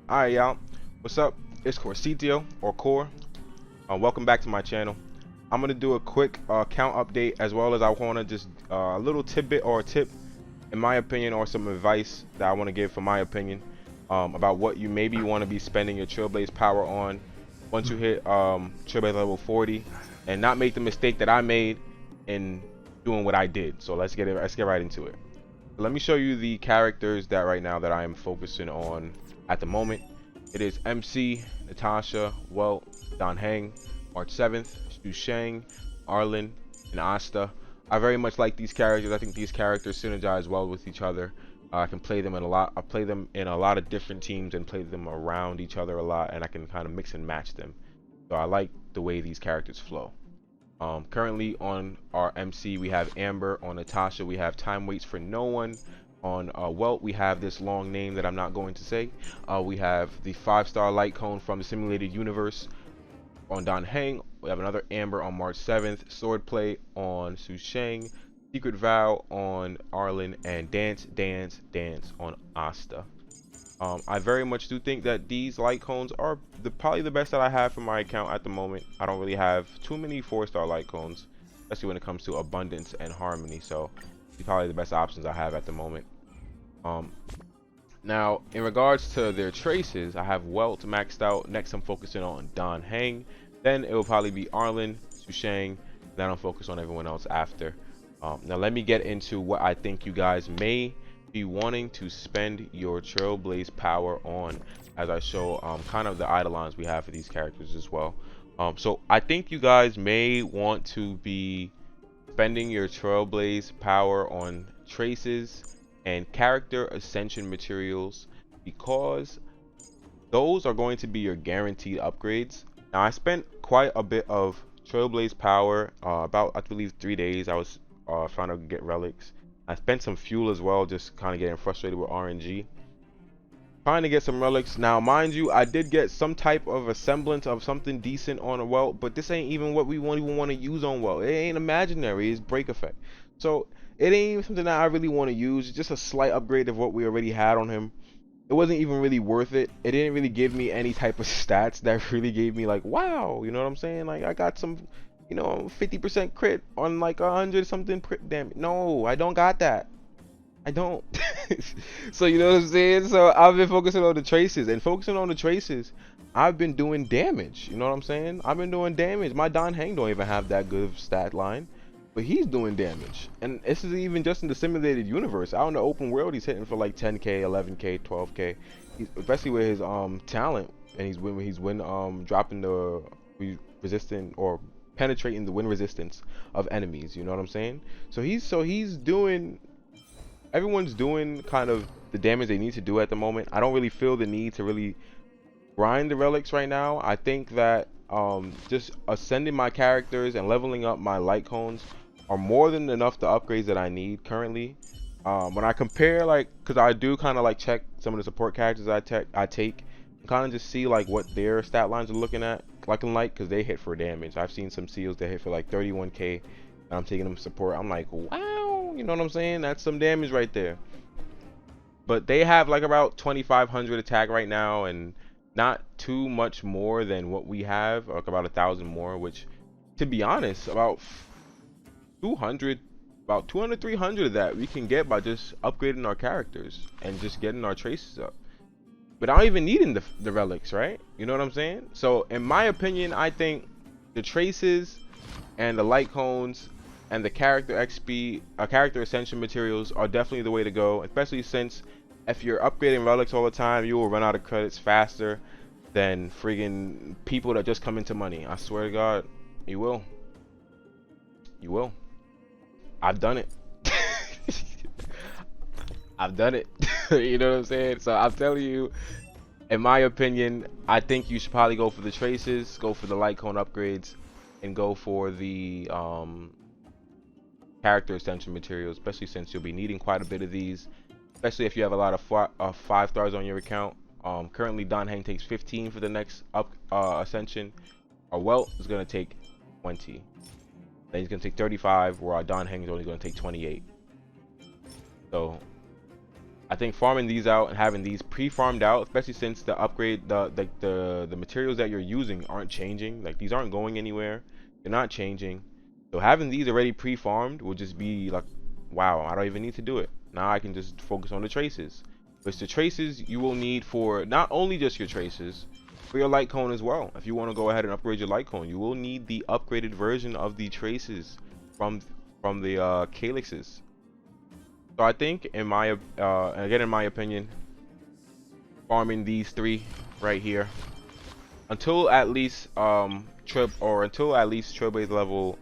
Alright, y'all. What's up? It's Coercitio or Core. Welcome back to my channel. I'm gonna do a quick count update, as well as I want to just a little tidbit or a tip, in my opinion, or some advice that I want to give for my opinion about what you maybe want to be spending your Trailblaze power on once you hit Trailblaze level 40, and not make the mistake that I made in doing what I did. So let's get right into it. Let me show you the characters that right now that I am focusing on at the moment. It is MC, Natasha, Welt, Don Heng, March 7th, Xu Sheng, Arlen, and Asta. I very much like these characters. I think these characters synergize well with each other. I can play them in a lot. I play them in a lot of different teams and play them around each other a lot, and I can kind of mix and match them. So I like the way these characters flow. Currently on our MC, we have Amber. On Natasha, we have Time Waits for No One. On Welt, we have this long name that I'm not going to say. We have the 5-star light cone from the simulated universe. On Don Heng, we have another Amber on March 7th. Swordplay on Xu Sheng. Secret Vow on Arlen, and Dance, Dance, Dance on Asta. I very much do think that these light cones are probably the best that I have for my account at the moment. I don't really have too many 4-star light cones, especially when it comes to abundance and harmony. So these are probably the best options I have at the moment. Now, in regards to their traces, I have Welt maxed out. Next, I'm focusing on Don Heng. Then it will probably be Arlen, Xu Sheng. Then I'll focus on everyone else after. Now, let me get into what I think you guys may be wanting to spend your Trailblaze power on, as I show kind of the eidolons we have for these characters as well. So I think you guys may want to be spending your Trailblaze power on traces and character ascension materials, because those are going to be your guaranteed upgrades. Now, I spent quite a bit of Trailblaze power, about I believe 3 days. I was trying to get relics. I spent some fuel as well, just kind of getting frustrated with RNG, trying to get some relics. Now, mind you, I did get some type of a semblance of something decent on a Welt, but this ain't even what we even want to use on Welt. It ain't imaginary, it's break effect. So it ain't even something that I really want to use. It's just a slight upgrade of what we already had on him. It wasn't even really worth it. It didn't really give me any type of stats that really gave me like, wow, you know what I'm saying? Like, I got some, 50% crit on like 100 something crit damage. No, I don't got that. I don't. So you know what I'm saying? So I've been focusing on the traces, and focusing on the traces, I've been doing damage. You know what I'm saying? I've been doing damage. My Don Heng don't even have that good of stat line, but he's doing damage. And this is even just in the simulated universe. Out in the open world, he's hitting for like 10k, 11k, 12k. Especially with his talent, and he's dropping the resistant or penetrating the wind resistance of enemies. You know what I'm saying? So he's doing. Everyone's doing kind of the damage they need to do at the moment. I don't really feel the need to really grind the relics right now. I think that just ascending my characters and leveling up my light cones are more than enough the upgrades that I need currently. When I compare, like, because I do kind of like check some of the support characters I take, and kind of just see like what their stat lines are looking like, because they hit for damage. I've seen some seals that hit for like 31k, and I'm taking them support. I'm like, wow, you know what I'm saying? That's some damage right there. But they have like about 2,500 attack right now, and not too much more than what we have, like about 1,000 more, which, to be honest, about 200, 300 of that we can get by just upgrading our characters and just getting our traces up, without even needing the relics, right? You know what I'm saying? So in my opinion, I think the traces and the light cones and the character XP, character ascension materials are definitely the way to go, especially since if you're upgrading relics all the time, you will run out of credits faster than friggin' people that just come into money. I swear to God, you will. You will. I've done it. I've done it. You know what I'm saying? So I'm telling you, in my opinion, I think you should probably go for the traces, go for the light cone upgrades, and go for the character extension materials, especially since you'll be needing quite a bit of these, especially if you have a lot of 5 stars on your account. Currently, Don Heng takes 15 for the next ascension. Our Welt is going to take 20. Then he's going to take 35, where our Don Heng is only going to take 28. So I think farming these out and having these pre-farmed out, especially since the upgrade, the materials that you're using aren't changing. Like these aren't going anywhere. They're not changing. So having these already pre-farmed will just be like, wow, I don't even need to do it. Now I can just focus on the traces. Which the traces you will need for not only just your traces, for your light cone as well. If you want to go ahead and upgrade your light cone, you will need the upgraded version of the traces from the calyxes. So I think, in my again in my opinion, farming these three right here until at least Trailblaze level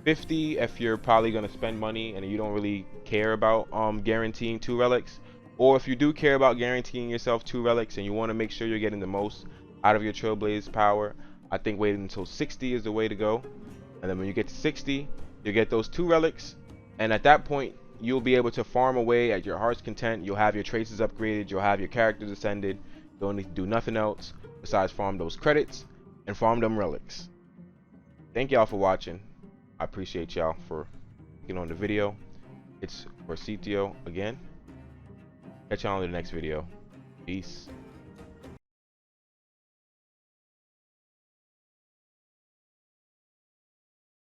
50, if you're probably gonna spend money and you don't really care about guaranteeing 2 relics, or if you do care about guaranteeing yourself 2 relics and you want to make sure you're getting the most out of your Trailblaze power, I think waiting until 60 is the way to go. And then when you get to 60, you get those 2 relics, and at that point you'll be able to farm away at your heart's content. You'll have your traces upgraded, you'll have your characters ascended. You don't need to do nothing else besides farm those credits and farm them relics. Thank y'all for watching. I appreciate y'all for clicking on the video. It's Coercitio again. Catch y'all in the next video. Peace.